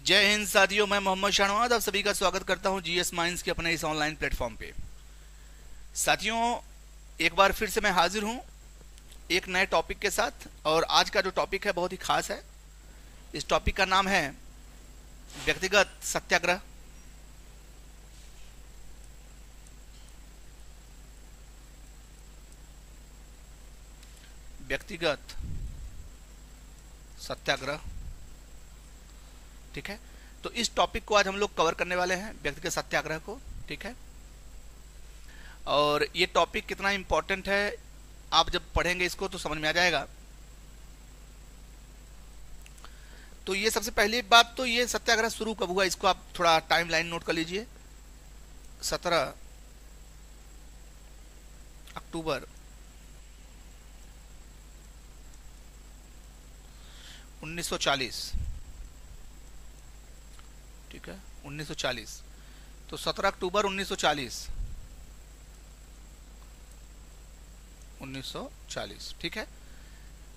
जय हिंद साथियों, मैं मोहम्मद शाहनवाज आप सभी का स्वागत करता हूं जीएस माइंड्स के अपने इस ऑनलाइन प्लेटफॉर्म पे। साथियों, एक बार फिर से मैं हाजिर हूं एक नए टॉपिक के साथ। और आज का जो टॉपिक है बहुत ही खास है। इस टॉपिक का नाम है व्यक्तिगत सत्याग्रह। व्यक्तिगत सत्याग्रह, ठीक है। तो इस टॉपिक को आज हम लोग कवर करने वाले हैं, व्यक्तिगत सत्याग्रह को, ठीक है। और ये टॉपिक कितना इंपॉर्टेंट है आप जब पढ़ेंगे इसको तो समझ में आ जाएगा। तो ये सबसे पहली एक बात, तो ये सत्याग्रह शुरू कब हुआ इसको आप थोड़ा टाइम लाइन नोट कर लीजिए। 17 अक्टूबर 1940, ठीक है, 1940। तो 17 अक्टूबर 1940, ठीक है।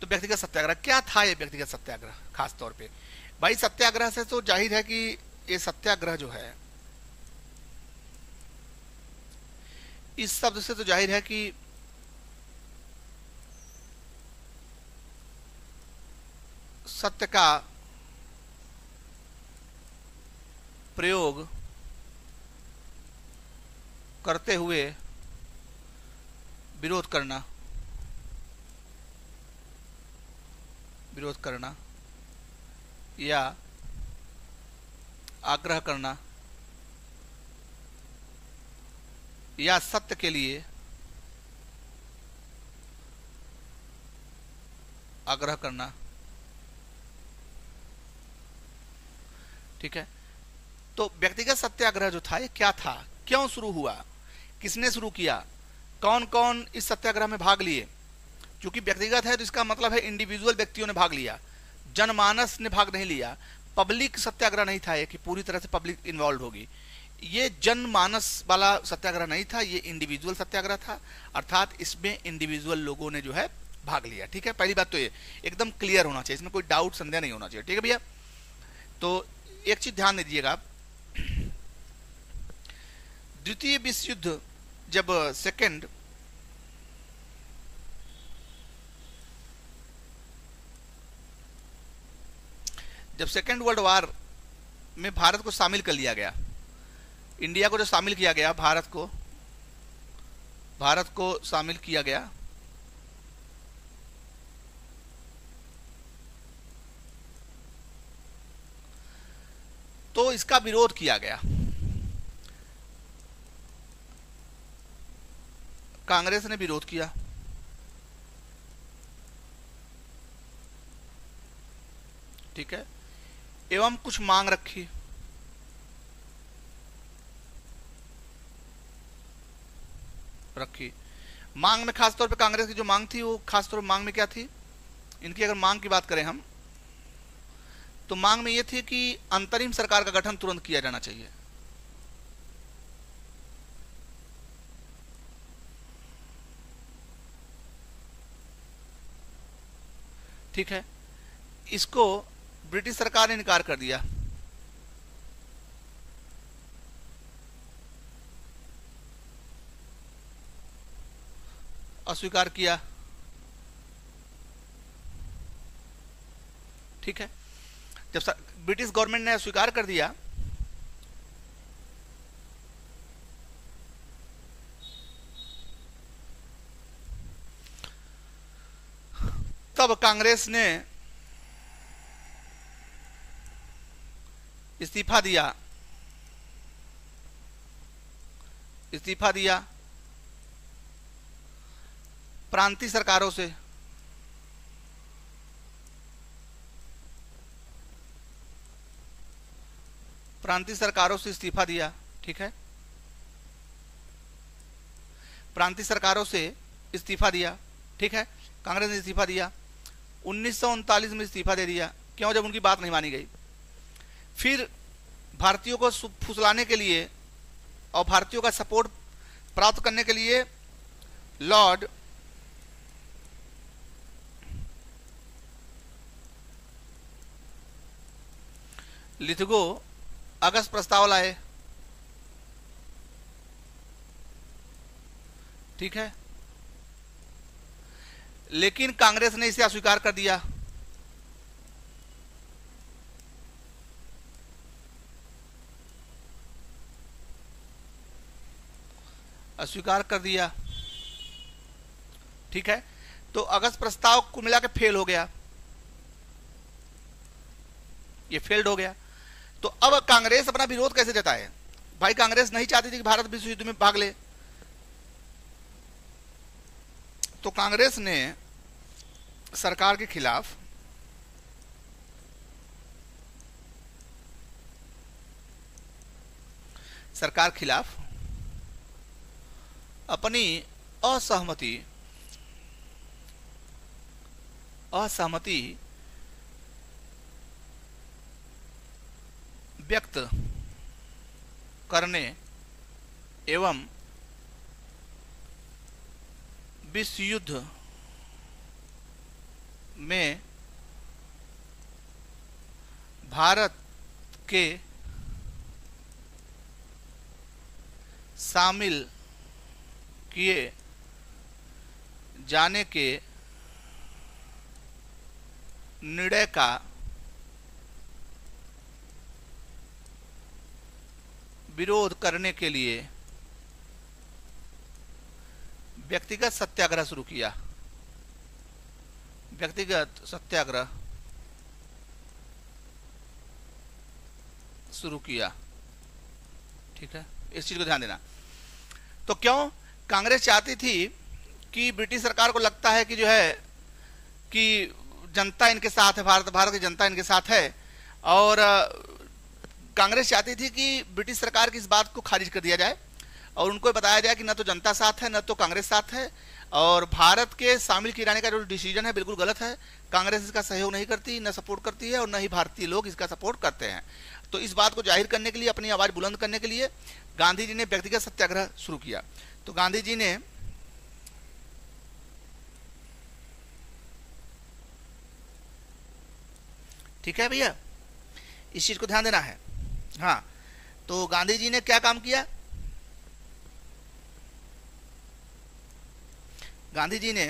तो व्यक्तिगत सत्याग्रह क्या था? ये व्यक्तिगत सत्याग्रह खास तौर पे भाई, सत्याग्रह से तो जाहिर है कि ये सत्याग्रह जो है, इस शब्द से तो जाहिर है कि सत्य का प्रयोग करते हुए विरोध करना या आग्रह करना या सत्य के लिए आग्रह करना, ठीक है। तो व्यक्तिगत सत्याग्रह जो था ये क्या था, क्यों शुरू हुआ, किसने शुरू किया, कौन कौन इस सत्याग्रह में भाग लिए? क्योंकि व्यक्तिगत है तो इसका मतलब है इंडिविजुअल व्यक्तियों ने भाग लिया, जनमानस ने भाग नहीं लिया। पब्लिक सत्याग्रह नहीं था ये कि पूरी तरह से पब्लिक इन्वॉल्व होगी। ये जनमानस वाला सत्याग्रह नहीं था, ये इंडिविजुअल सत्याग्रह था। अर्थात इसमें इंडिविजुअल लोगों ने जो है भाग लिया, ठीक है। पहली बात तो ये एकदम क्लियर होना चाहिए, इसमें कोई डाउट संदेह नहीं होना चाहिए, ठीक है भैया। तो एक चीज ध्यान दीजिएगा आप, द्वितीय विश्व युद्ध जब सेकेंड वर्ल्ड वार में भारत को शामिल कर लिया गया, इंडिया को जो शामिल किया गया, भारत को शामिल किया गया, तो इसका विरोध किया गया। कांग्रेस ने विरोध किया, ठीक है, एवं कुछ मांग रखी। मांग में खासतौर पे कांग्रेस की जो मांग थी वो खासतौर पे मांग में क्या थी, इनकी अगर मांग की बात करें हम तो मांग में ये थी कि अंतरिम सरकार का गठन तुरंत किया जाना चाहिए। ठीक है, इसको ब्रिटिश सरकार ने इनकार कर दिया। अस्वीकार किया, ठीक है। जब ब्रिटिश गवर्नमेंट ने अस्वीकार कर दिया तब कांग्रेस ने इस्तीफा दिया प्रांतीय सरकारों से, इस्तीफा दिया, ठीक है। प्रांतीय सरकारों से इस्तीफा दिया, ठीक है। कांग्रेस ने इस्तीफा दिया, 1939 में इस्तीफा दे दिया। क्यों? जब उनकी बात नहीं मानी गई। फिर भारतीयों को फुसलाने के लिए और भारतीयों का सपोर्ट प्राप्त करने के लिए लॉर्ड लिथगो अगस्त प्रस्ताव लाए, ठीक है, लेकिन कांग्रेस ने इसे अस्वीकार कर दिया। अस्वीकार कर दिया, ठीक है। तो अगस्त प्रस्ताव को मिला के फेल हो गया, ये फेल्ड हो गया। तो अब कांग्रेस अपना विरोध कैसे जताए? भाई कांग्रेस नहीं चाहती थी कि भारत विश्व युद्ध में भाग ले, तो कांग्रेस ने सरकार के खिलाफ अपनी असहमति व्यक्त करने एवं विश्व युद्ध में भारत के शामिल किए जाने के निर्णय का विरोध करने के लिए व्यक्तिगत सत्याग्रह शुरू किया। व्यक्तिगत सत्याग्रह शुरू किया, ठीक है, इस चीज को ध्यान देना। तो क्यों कांग्रेस चाहती थी कि ब्रिटिश सरकार को लगता है कि जो है कि जनता इनके साथ है, भारत की जनता इनके साथ है, और कांग्रेस चाहती थी कि ब्रिटिश सरकार की इस बात को खारिज कर दिया जाए और उनको बताया जाए कि न तो जनता साथ है न तो कांग्रेस साथ है, और भारत के शामिल किए जाने का जो डिसीजन है बिल्कुल गलत है। कांग्रेस इसका सहयोग नहीं करती, न सपोर्ट करती है, और न ही भारतीय लोग इसका सपोर्ट करते हैं। तो इस बात को जाहिर करने के लिए, अपनी आवाज बुलंद करने के लिए गांधी जी ने व्यक्तिगत सत्याग्रह शुरू किया। तो गांधी जी ने ठीक है भैया, इस चीज को ध्यान देना है। हाँ, तो गांधी जी ने क्या काम किया? गांधी जी ने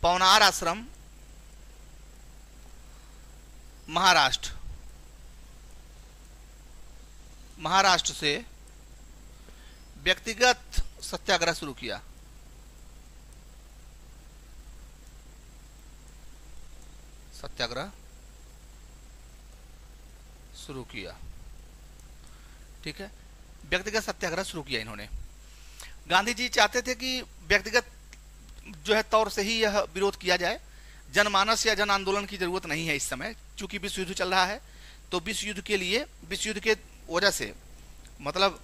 पवनार आश्रम, महाराष्ट्र से व्यक्तिगत सत्याग्रह शुरू किया। ठीक है, व्यक्तिगत सत्याग्रह शुरू किया इन्होंने। गांधी जी चाहते थे कि व्यक्तिगत जो है तौर से ही यह विरोध किया जाए, जनमानस या जन आंदोलन की जरूरत नहीं है इस समय, क्योंकि विश्व युद्ध चल रहा है। तो विश्व युद्ध के वजह से, मतलब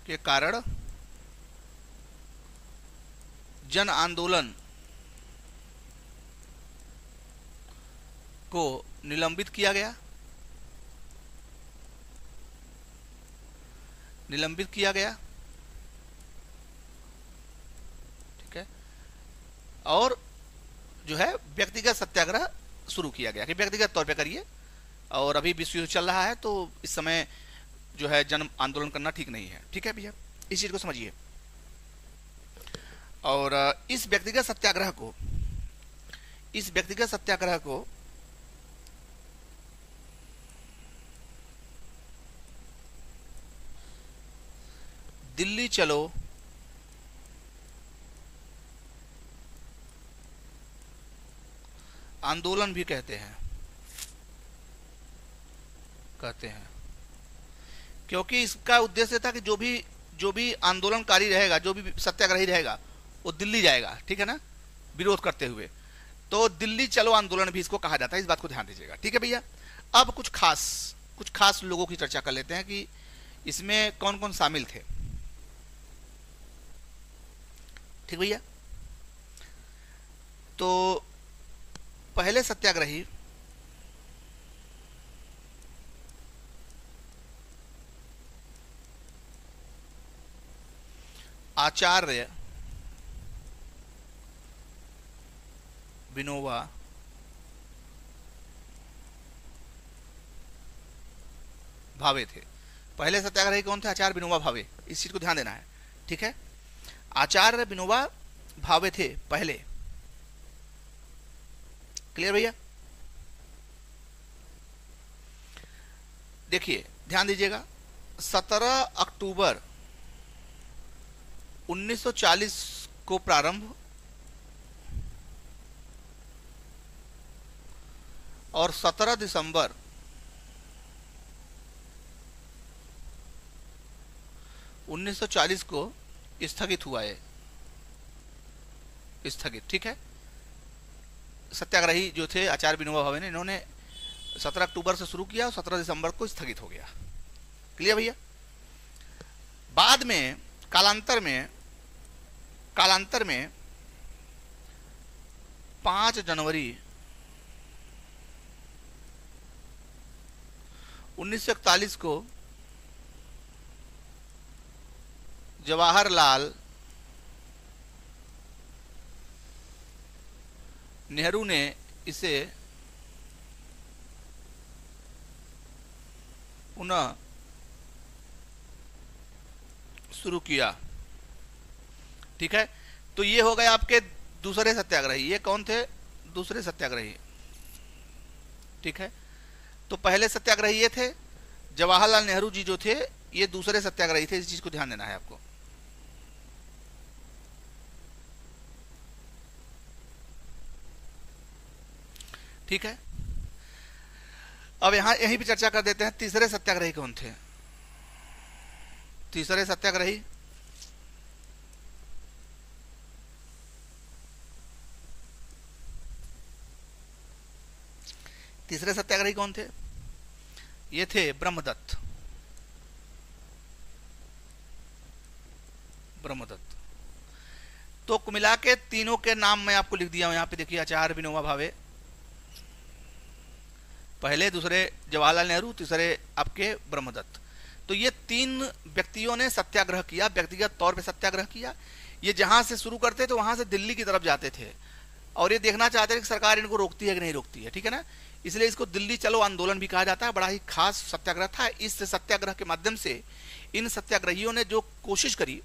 के कारण जन आंदोलन को निलंबित किया गया, ठीक है, और जो है व्यक्तिगत सत्याग्रह शुरू किया गया कि व्यक्तिगत तौर पे करिए, और अभी विश्व युद्ध चल रहा है तो इस समय जो है जन आंदोलन करना ठीक नहीं है। ठीक है भैया, इस चीज को समझिए। और इस व्यक्तिगत सत्याग्रह को दिल्ली चलो आंदोलन भी कहते हैं, क्योंकि इसका उद्देश्य था कि जो भी आंदोलनकारी रहेगा, जो भी सत्याग्रही रहेगा, वो दिल्ली जाएगा, ठीक है ना, विरोध करते हुए। तो दिल्ली चलो आंदोलन भी इसको कहा जाता है, इस बात को ध्यान दीजिएगा। ठीक है भैया, अब कुछ खास लोगों की चर्चा कर लेते हैं कि इसमें कौन कौन शामिल थे। ठीक भैया, तो पहले सत्याग्रही आचार्य विनोबा भावे थे। पहले सत्याग्रही कौन थे? आचार्य विनोबा भावे। इस चीज को ध्यान देना है, ठीक है। आचार्य विनोबा भावे थे पहले। क्लियर भैया? देखिए ध्यान दीजिएगा, 17 अक्टूबर 1940 को प्रारंभ और 17 दिसंबर 1940 को स्थगित हुआ है, स्थगित, ठीक है। सत्याग्रही जो थे आचार्य विनोबा भावे ने, इन्होंने 17 अक्टूबर से शुरू किया और 17 दिसंबर को स्थगित हो गया। क्लियर भैया? बाद में कालांतर में 5 जनवरी 1941 को जवाहरलाल नेहरू ने इसे पुनः शुरू किया, ठीक है। तो ये हो गए आपके दूसरे सत्याग्रही। ये कौन थे? दूसरे सत्याग्रही, ठीक है। तो पहले सत्याग्रही ये थे, जवाहरलाल नेहरू जी जो थे ये दूसरे सत्याग्रही थे। इस चीज को ध्यान देना है आपको। ठीक है, अब यहीं भी चर्चा कर देते हैं तीसरे सत्याग्रही कौन थे। तीसरे सत्याग्रही कौन थे? ये थे ब्रह्मदत्त। तो मिला के तीनों के नाम मैं आपको लिख दिया हूं यहां पे। देखिए, आचार्य विनोबा भावे पहले, दूसरे जवाहरलाल नेहरू, तीसरे आपके ब्रह्मदत्त। तो ये 3 व्यक्तियों ने सत्याग्रह किया, व्यक्तिगत तौर पे सत्याग्रह किया। ये जहां से शुरू करते तो वहां से दिल्ली की तरफ जाते थे और ये देखना चाहते थे कि सरकार इनको रोकती है कि नहीं रोकती है, ठीक है ना। इसलिए इसको दिल्ली चलो आंदोलन भी कहा जाता है। बड़ा ही खास सत्याग्रह था। इस सत्याग्रह के माध्यम से इन सत्याग्रहियों ने जो कोशिश करी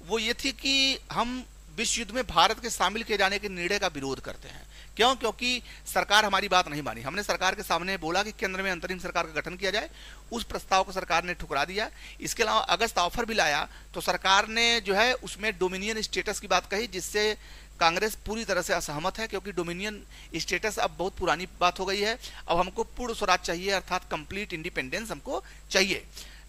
वो ये थी कि हम विश्व युद्ध में भारत के शामिल किए जाने के निर्णय का विरोध करते हैं। क्यों? क्योंकि सरकार हमारी बात नहीं मानी। हमने सरकार के सामने बोला कि केंद्र में अंतरिम सरकार का गठन किया जाए, उस प्रस्ताव को सरकार ने ठुकरा दिया। इसके अलावा अगस्त ऑफर भी लाया तो सरकार ने जो है उसमें डोमिनियन स्टेटस की बात कही, जिससे कांग्रेस पूरी तरह से असहमत है, क्योंकि डोमिनियन स्टेटस अब बहुत पुरानी बात हो गई है। अब हमको पूर्ण स्वराज चाहिए, अर्थात कंप्लीट इंडिपेंडेंस हमको चाहिए।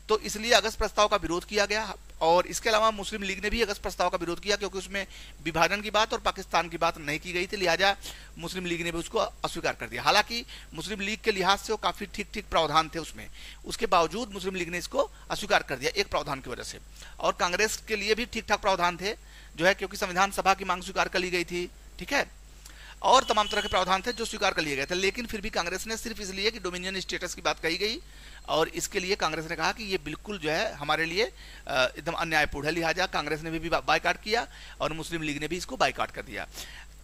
तो इसलिए अगस्त प्रस्ताव का विरोध किया गया। और इसके अलावा मुस्लिम लीग ने भी अगस्त प्रस्ताव का विरोध किया, क्योंकि उसमें विभाजन की बात और पाकिस्तान की बात नहीं की गई थी, लिहाजा मुस्लिम लीग ने भी उसको अस्वीकार कर दिया। हालांकि मुस्लिम लीग के लिहाज से वो काफी ठीक प्रावधान थे उसमें, उसके बावजूद मुस्लिम लीग ने इसको अस्वीकार कर दिया एक प्रावधान की वजह से। और कांग्रेस के लिए भी ठीक ठाक प्रावधान थे जो है, क्योंकि संविधान सभा की मांग स्वीकार कर ली गई थी, ठीक है, और तमाम तरह के प्रावधान थे जो स्वीकार कर लिए गए थे। लेकिन फिर भी कांग्रेस ने सिर्फ इसलिए कि डोमिनियन स्टेटस की बात कही गई और इसके लिए कांग्रेस ने कहा कि ये बिल्कुल जो है हमारे लिए एकदम अन्यायपूर्ण है, लिहाजा कांग्रेस ने भी बायकॉट किया और मुस्लिम लीग ने भी इसको बायकॉट कर दिया।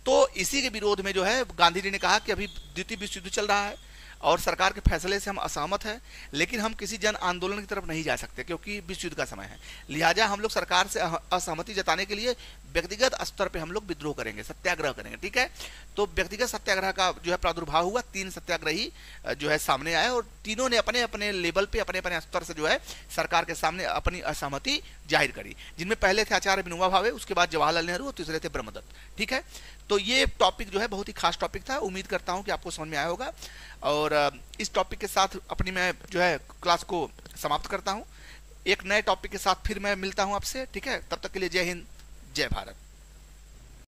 तो इसी के विरोध में जो है गांधी जी ने कहा कि अभी द्वितीय विश्व युद्ध चल रहा है और सरकार के फैसले से हम असहमत हैं, लेकिन हम किसी जन आंदोलन की तरफ नहीं जा सकते क्योंकि विश्व युद्ध का समय है। लिहाजा हम लोग सरकार से असहमति जताने के लिए व्यक्तिगत स्तर पे हम लोग विद्रोह करेंगे, सत्याग्रह करेंगे, ठीक है। तो व्यक्तिगत सत्याग्रह का जो है प्रादुर्भाव हुआ। 3 सत्याग्रही जो है सामने आए और तीनों ने अपने अपने लेवल पे, अपने अपने स्तर से जो है सरकार के सामने अपनी असहमति जाहिर करी, जिनमें पहले थे आचार्य विनोबा भावे, उसके बाद जवाहरलाल नेहरू और तीसरे थे ब्रह्मदत्त, ठीक है। तो ये टॉपिक जो है बहुत ही खास टॉपिक था। उम्मीद करता हूं कि आपको समझ में आया होगा और इस टॉपिक के साथ अपनी मैं जो है क्लास को समाप्त करता हूं। एक नए टॉपिक के साथ फिर मैं मिलता हूं आपसे, ठीक है। तब तक के लिए जय हिंद, जय भारत।